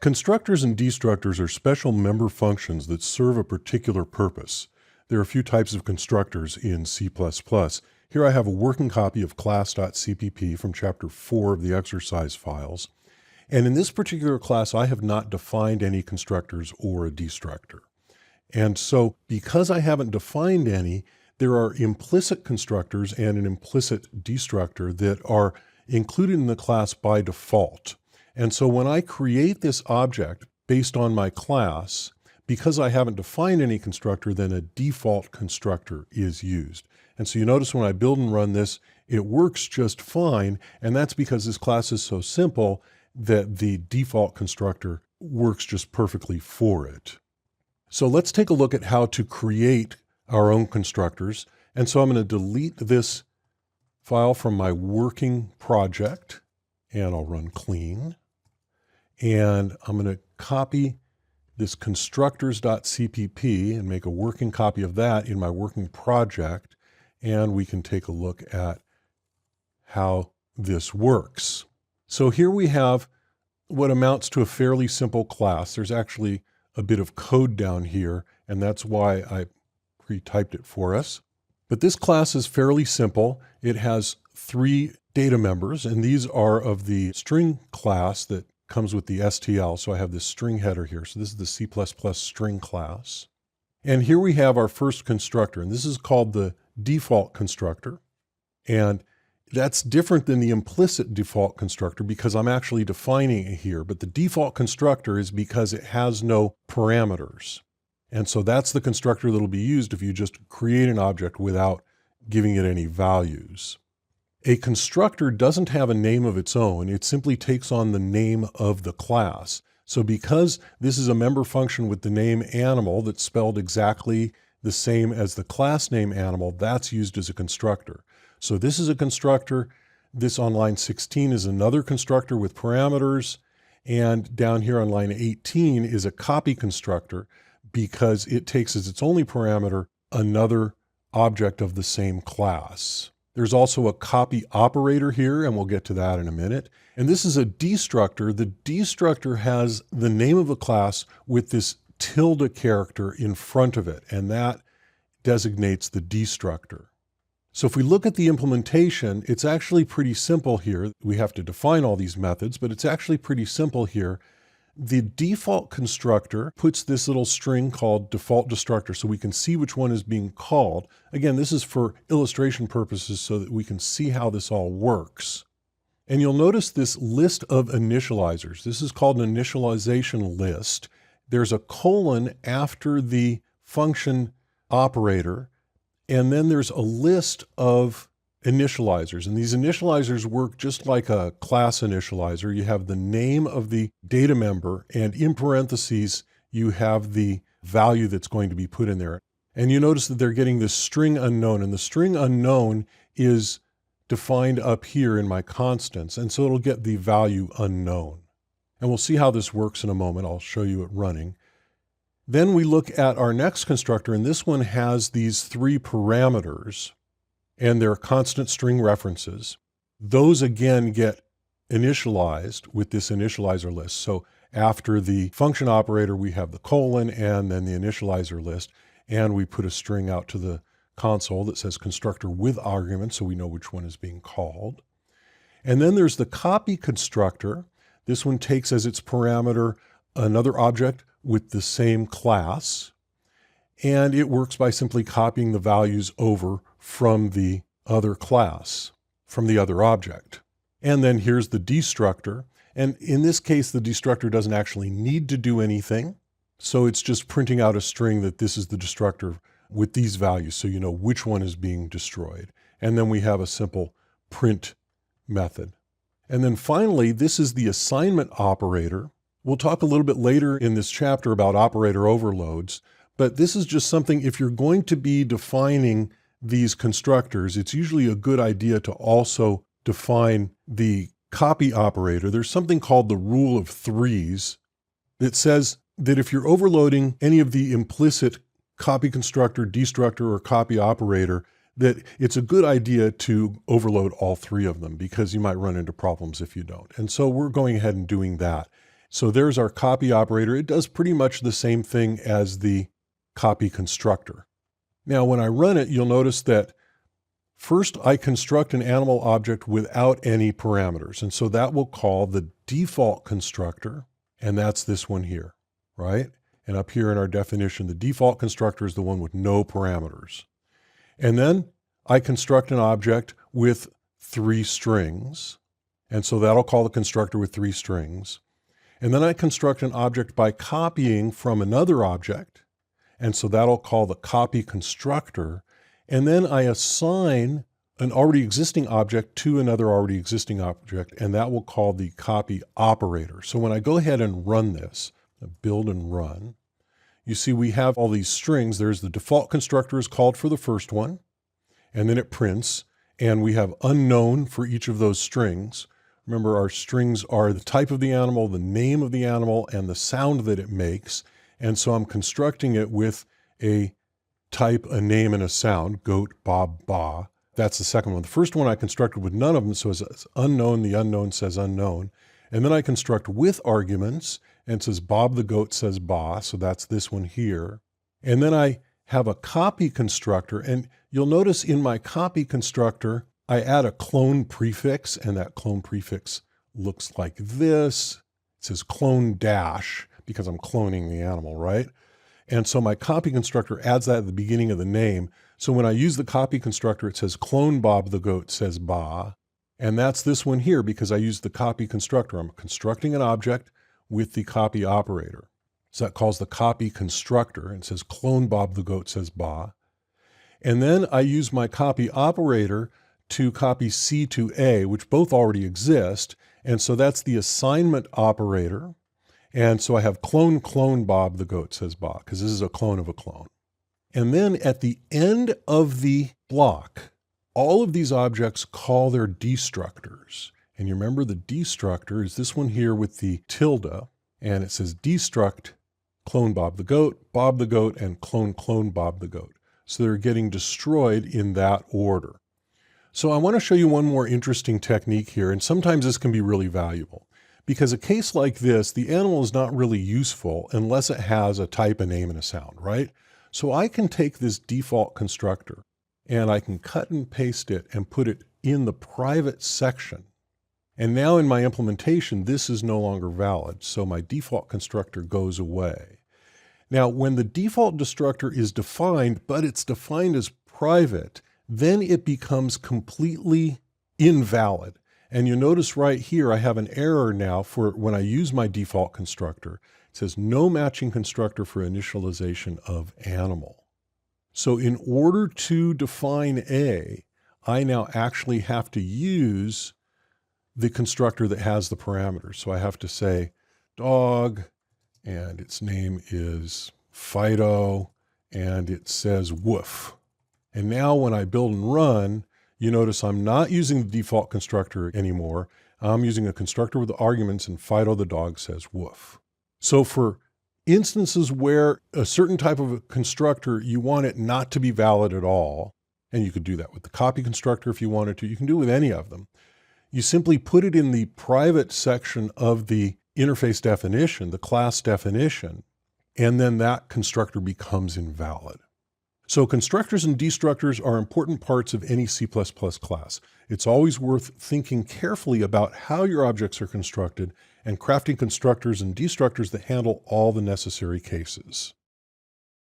Constructors and destructors are special member functions that serve a particular purpose. There are a few types of constructors in C++. Here I have a working copy of class.cpp from chapter 4 of the exercise files. And in this particular class, I have not defined any constructors or a destructor. And so because I haven't defined any, there are implicit constructors and an implicit destructor that are included in the class by default. And so when I create this object based on my class, because I haven't defined any constructor, then a default constructor is used. And so you notice when I build and run this, it works just fine. And that's because this class is so simple that the default constructor works just perfectly for it. So let's take a look at how to create our own constructors. And so I'm going to delete this file from my working project, and I'll run clean. And I'm going to copy this constructors.cpp and make a working copy of that in my working project. And we can take a look at how this works. So here we have what amounts to a fairly simple class. There's actually a bit of code down here, and that's why I pre-typed it for us. But this class is fairly simple. It has 3 data members, and these are of the string class that comes with the STL. So I have this string header here. So this is the C++ string class. And here we have our first constructor, and this is called the default constructor. And that's different than the implicit default constructor because I'm actually defining it here. But the default constructor is because it has no parameters. And so that's the constructor that'll be used if you just create an object without giving it any values. A constructor doesn't have a name of its own. It simply takes on the name of the class. So because this is a member function with the name animal that's spelled exactly the same as the class name animal, that's used as a constructor. So this is a constructor. This on line 16 is another constructor with parameters. And down here on line 18 is a copy constructor because it takes as its only parameter another object of the same class. There's also a copy operator here, and we'll get to that in a minute. And this is a destructor. The destructor has the name of a class with this tilde character in front of it, and that designates the destructor. So if we look at the implementation, it's actually pretty simple here. We have to define all these methods, but it's actually pretty simple here. The default constructor puts this little string called default destructor so we can see which one is being called. Again, this is for illustration purposes so that we can see how this all works. And you'll notice this list of initializers. This is called an initialization list. There's a colon after the function operator, and then there's a list of initializers. And these initializers work just like a class initializer. You have the name of the data member, and in parentheses, you have the value that's going to be put in there. And you notice that they're getting this string unknown, and the string unknown is defined up here in my constants. And so it'll get the value unknown. And we'll see how this works in a moment. I'll show you it running. Then we look at our next constructor, and this one has these 3 parameters. And they're constant string references. Those again get initialized with this initializer list. So after the function operator, we have the colon and then the initializer list. And we put a string out to the console that says constructor with arguments, so we know which one is being called. And then there's the copy constructor. This one takes as its parameter another object with the same class. And it works by simply copying the values over from the other class, from the other object. And then here's the destructor. And in this case, the destructor doesn't actually need to do anything. So it's just printing out a string that this is the destructor with these values, so you know which one is being destroyed. And then we have a simple print method. And then finally, this is the assignment operator. We'll talk a little bit later in this chapter about operator overloads. But this is just something, if you're going to be defining these constructors, it's usually a good idea to also define the copy operator. There's something called the rule of 3s that says that if you're overloading any of the implicit copy constructor, destructor, or copy operator, that it's a good idea to overload all 3 of them because you might run into problems if you don't. And so we're going ahead and doing that. So there's our copy operator. It does pretty much the same thing as the copy constructor. Now, when I run it, you'll notice that first I construct an animal object without any parameters. And so that will call the default constructor, and that's this one here, right? And up here in our definition, the default constructor is the one with no parameters. And then I construct an object with 3 strings. And so that'll call the constructor with 3 strings. And then I construct an object by copying from another object. And so that'll call the copy constructor. And then I assign an already existing object to another already existing object, and that will call the copy operator. So when I go ahead and run this, build and run, you see we have all these strings. There's the default constructor is called for the first one, and then it prints, and we have unknown for each of those strings. Remember, our strings are the type of the animal, the name of the animal, and the sound that it makes. And so I'm constructing it with a type, a name, and a sound, goat, bob, ba. That's the second one. The first one I constructed with none of them, so it's unknown, the unknown says unknown. And then I construct with arguments, and it says Bob the goat says ba, so that's this one here. And then I have a copy constructor, and you'll notice in my copy constructor, I add a clone prefix, and that clone prefix looks like this. It says clone dash, because I'm cloning the animal, right? And so my copy constructor adds that at the beginning of the name. So when I use the copy constructor, it says clone Bob the goat says ba. And that's this one here because I used the copy constructor. I'm constructing an object with the copy operator. So that calls the copy constructor and says clone Bob the goat says ba. And then I use my copy operator to copy C to A, which both already exist. And so that's the assignment operator. And so I have clone Bob the goat says ba, because this is a clone of a clone. And then at the end of the block, all of these objects call their destructors. And you remember the destructor is this one here with the tilde, and it says destruct clone Bob the goat, and clone Bob the goat. So they're getting destroyed in that order. So I want to show you one more interesting technique here, and sometimes this can be really valuable. Because a case like this, the animal is not really useful unless it has a type, a name, and a sound, right? So I can take this default constructor and I can cut and paste it and put it in the private section. And now in my implementation, this is no longer valid. So my default constructor goes away. Now, when the default constructor is defined, but it's defined as private, then it becomes completely invalid. And you notice right here, I have an error now for when I use my default constructor. It says no matching constructor for initialization of animal. So in order to define A, I now actually have to use the constructor that has the parameters. So I have to say dog, and its name is Fido, and it says woof. And now when I build and run, you notice I'm not using the default constructor anymore. I'm using a constructor with the arguments, and Fido the dog says woof. So for instances where a certain type of a constructor, you want it not to be valid at all, and you could do that with the copy constructor if you wanted to. You can do it with any of them. You simply put it in the private section of the interface definition, the class definition, and then that constructor becomes invalid. So constructors and destructors are important parts of any C++ class. It's always worth thinking carefully about how your objects are constructed and crafting constructors and destructors that handle all the necessary cases.